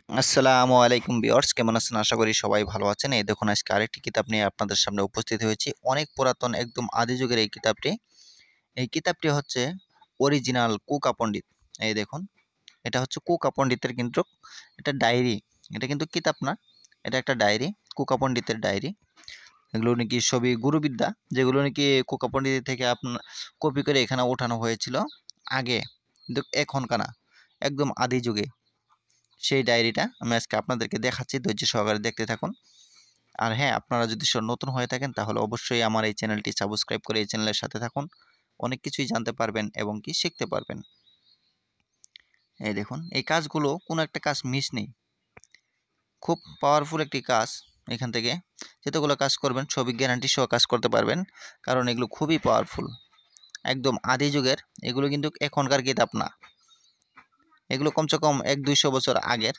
আসসালামু আলাইকুম ভিউয়ার্স, কেমন আছেন? আশা করি সবাই ভালো আছেন। এই দেখুন আজকে আরেকটি কিতাব নিয়ে আপনাদের সামনে উপস্থিত হয়েছি। অনেক পুরাতন একদম আদি যুগের এই কিতাবটি। এই কিতাবটি হচ্ছে অরিজিনাল কুকা পণ্ডিত। এই দেখুন, এটা হচ্ছে কুকা পণ্ডিতের কিন্তু এটা ডায়েরি। এটা কিন্তু কিতাব না, এটা একটা ডায়েরি, কুকা পণ্ডিতের ডায়েরি। এগুলো নাকি সবই গুরুবিদ্যা, যেগুলো নাকি কুকা পণ্ডিত থেকে আপনার কপি করে এখানে ওঠানো হয়েছিল আগে, কিন্তু এখনকার না, একদম আদি যুগে। সেই ডায়েরিটা আমি আজকে আপনাদেরকে দেখাচ্ছি, ধৈর্য সহকারে দেখতে থাকুন। আর হ্যাঁ, আপনারা যদি নতুন হয়ে থাকেন তাহলে অবশ্যই আমার এই চ্যানেলটি সাবস্ক্রাইব করে এই চ্যানেলের সাথে থাকুন। অনেক কিছুই জানতে পারবেন এবং কি শিখতে পারবেন। এই দেখুন, এই কাজগুলো কোনো একটা কাজ মিস নেই। খুব পাওয়ারফুল একটি কাজ। এখান থেকে যতগুলো কাজ করবেন সবই গ্যারান্টি সহ কাজ করতে পারবেন, কারণ এগুলো খুবই পাওয়ারফুল। একদম আদি যুগের, এগুলো কিন্তু এখনকার কিতাব না, এগুলো কমসে কম 100-200 বছর আগের।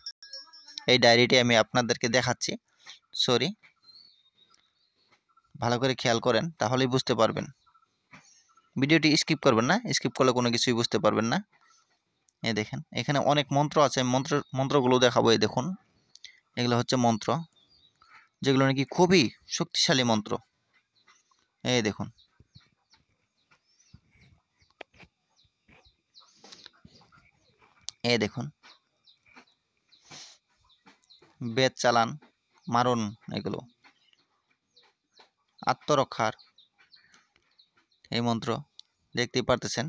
এই ডায়েরিটি আমি আপনাদেরকে দেখাচ্ছি। সরি, ভালো করে খেয়াল করেন তাহলেই বুঝতে পারবেন। ভিডিওটি স্কিপ করবেন না, স্কিপ করলে কোনো কিছুই বুঝতে পারবেন না। এই দেখেন, এখানে অনেক মন্ত্র আছে, মন্ত্রগুলো দেখাবো। এই দেখুন, এগুলো হচ্ছে মন্ত্র, যেগুলো নাকি খুবই শক্তিশালী মন্ত্র। এই দেখুন, এই দেখুন, বেদ চালান, মারণ, এগুলো আত্মরক্ষার এই মন্ত্র দেখতেই পারতেছেন।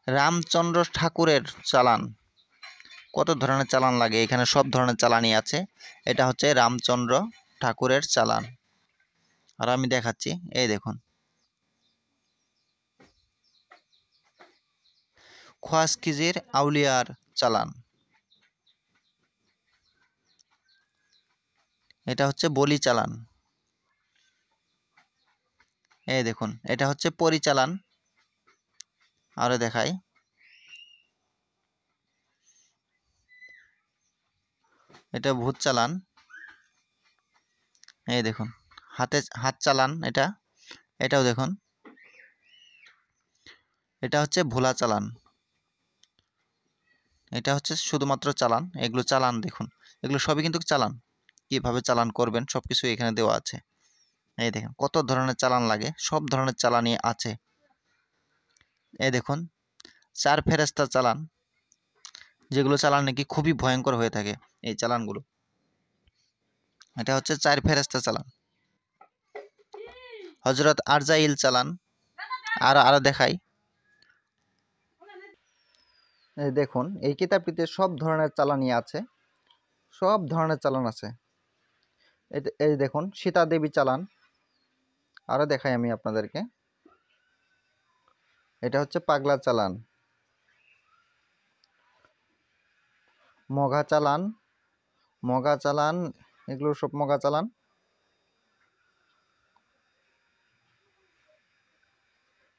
রামচন্দ্র ঠাকুরের চালান, কত ধরনের চালান লাগে, এখানে সব ধরনের চালানই আছে। এটা হচ্ছে রামচন্দ্র ঠাকুরের চালান। আর আমি দেখাচ্ছি, এই দেখুন, খোয়াজকিজির আউলিয়ার চালান। এটা হচ্ছে বলি চালান। এই দেখুন, এটা হচ্ছে পরিচালান। আরো দেখাই, এটা ভূত চালান। এই দেখুন, হাত চালান। এটাও দেখুন, এটা হচ্ছে ভোলা চালান। এটা হচ্ছে শুধুমাত্র চালান, এগুলো চালান। দেখুন, এগুলো সবই কিন্তু চালান। কিভাবে চালান করবেন সবকিছু এখানে দেওয়া আছে। এই দেখেন কত ধরনের চালান লাগে, সব ধরনের চালানই আছে। এই দেখুন, চার ফেরেস্তা চালান, যেগুলো চালান নাকি খুবই ভয়ঙ্কর হয়ে থাকে এই চালানগুলো। এটা হচ্ছে চার ফেরেস্তা চালান। হজরত আরজাইল চালান। আরো আরো দেখাই, এই দেখুন, এই কিতাবটিতে সব ধরনের চালানই আছে, সব ধরনের চালান আছে। এই দেখুন, সীতা দেবী চালান। আরো দেখাই আমি আপনাদেরকে, এটা হচ্ছে পাগলা চালান, মগা চালান, মগা চালান, এগুলো সব মগা চালান।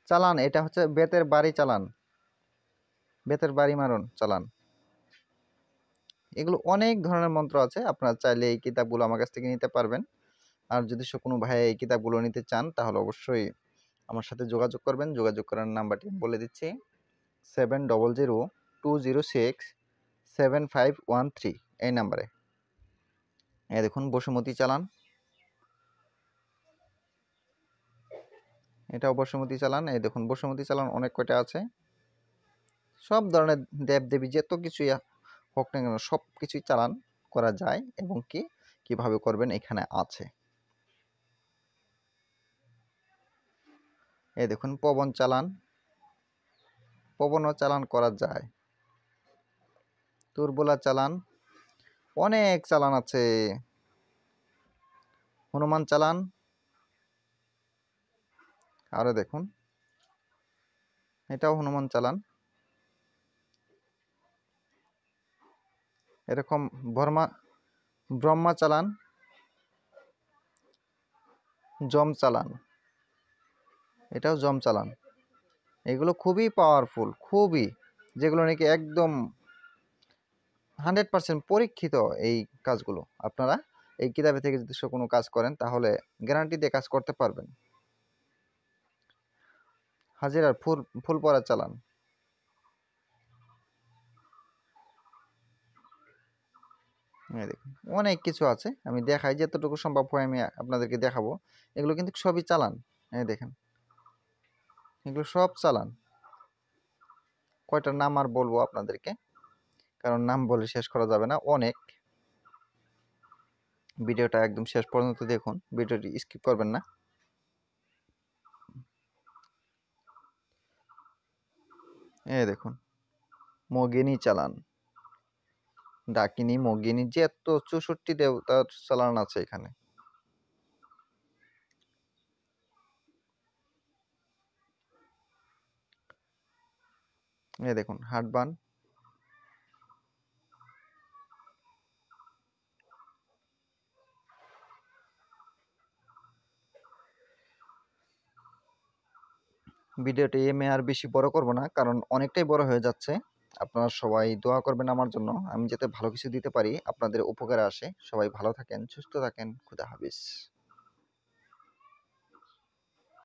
চালান, এটা হচ্ছে বেতের বাড়ি চালান, বেতের বাড়ি মারণ চালান। এগুলো অনেক ধরনের মন্ত্র আছে, আপনারা চাইলে এই কিতাবগুলো আমার কাছ থেকে নিতে পারবেন। আর যদি কোনো ভাই এই কিতাবগুলো নিতে চান তাহলে অবশ্যই আমার সাথে যোগাযোগ করবেন। যোগাযোগ করার নাম্বারটি বলে দিচ্ছি, 7002067513 এই নাম্বারে। এই দেখুন, বসুমতী চালান, এটাও বসুমতী চালান। এই দেখুন, বসুমতী চালান অনেক কয়টা আছে। সব ধরনের দেব দেবী যত কিছুই হোক না কেন সব কিছুই চালান করা যায়, এবং কিভাবে করবেন এখানে আছে। এই দেখুন, পবন চালান, পবনও চালান করা যায়। তুরবোলা চালান, অনেক চালান আছে। হনুমান চালান, আরো দেখুন, এটাও হনুমান চালান। এরকম ব্রহ্মা চালান, যম চালান, এটাও যম চালান। এগুলো খুবই পাওয়ারফুল, খুবই, যেগুলো নাকি একদম 100% পরীক্ষিত। এই কাজগুলো আপনারা এই কিতাবে থেকে যদি কোনো কাজ করেন তাহলে গ্যারান্টি দিয়ে কাজ করতে পারবেন। হাজিরার ফুল পড়া চালান, এই দেখুন অনেক কিছু আছে, আমি দেখাই যতটুকু সম্ভব হয় আমি আপনাদেরকে দেখাবো। এগুলো কিন্তু সবই চালান, এই দেখেন এগুলো সব চালান। কয়টার নাম আর বলবো আপনাদেরকে, কারণ নাম বলে শেষ করা যাবে না, অনেক। ভিডিওটা একদম শেষ পর্যন্ত দেখুন, ভিডিওটি স্কিপ করবেন না। এই দেখুন মগিনী চালান, ডাকিনী, মগিনী, যত 64 দেবতার চালান আছে এখানে। এই দেখুন হাটবান, ভিডিওটি এমএ আর বেশি বড় করব না, কারণ অনেকটাই বড় হয়ে যাচ্ছে। আপনারা সবাই দোয়া করবেন আমার জন্য, আমি যাতে ভালো কিছু দিতে পারি, আপনাদের উপকারে আসে। সবাই ভালো থাকেন, সুস্থ থাকেন, খুদা হাফেজ।